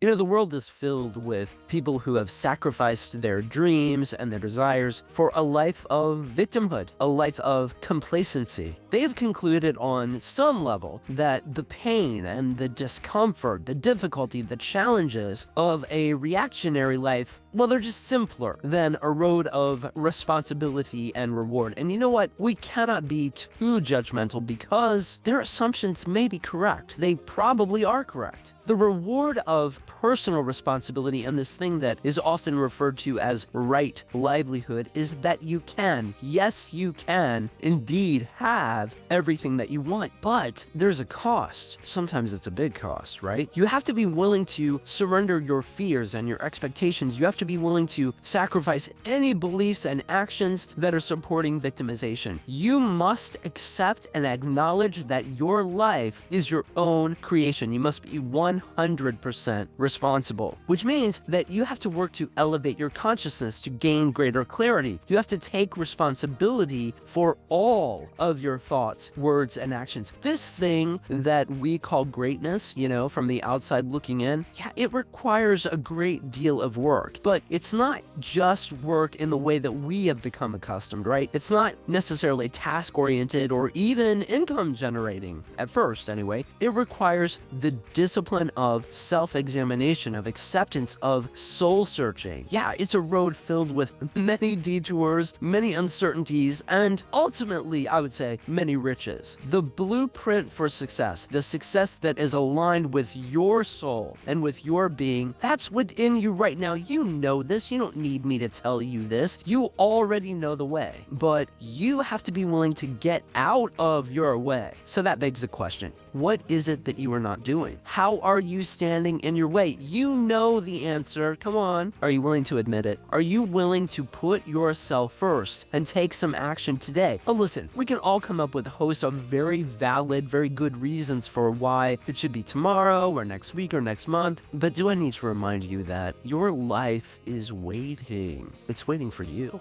You know, the world is filled with people who have sacrificed their dreams and their desires for a life of victimhood, a life of complacency. They have concluded on some level that the pain and the discomfort, the difficulty, the challenges of a reactionary life, well, they're just simpler than a road of responsibility and reward. And you know what? We cannot be too judgmental because their assumptions may be correct. They probably are correct. The reward of personal responsibility and this thing that is often referred to as right livelihood is that you can, yes, you can indeed have everything that you want, but there's a cost. Sometimes it's a big cost, right? You have to be willing to surrender your fears and your expectations. You have to be willing to sacrifice any beliefs and actions that are supporting victimization. You must accept and acknowledge that your life is your own creation. You must be 100% responsible, which means that you have to work to elevate your consciousness to gain greater clarity. You have to take responsibility for all of your thoughts, words, and actions. This thing that we call greatness, you know, from the outside looking in, yeah, it requires a great deal of work, but it's not just work in the way that we have become accustomed, right? It's not necessarily task-oriented or even income-generating, at first anyway. It requires the discipline of self-examination, of acceptance, of soul-searching. Yeah, it's a road filled with many detours, many uncertainties, and ultimately, I would say, many riches. The blueprint for success, the success that is aligned with your soul and with your being, that's within you right now. You know this. You don't need me to tell you this. You already know the way, but you have to be willing to get out of your way. So that begs the question, what is it that you are not doing? How are you standing in your way? You know the answer. Come on. Are you willing to admit it? Are you willing to put yourself first and take some action today? Oh, listen, we can all come up with a host of very valid, very good reasons for why it should be tomorrow or next week or next month. But do I need to remind you that your life is waiting? It's waiting for you.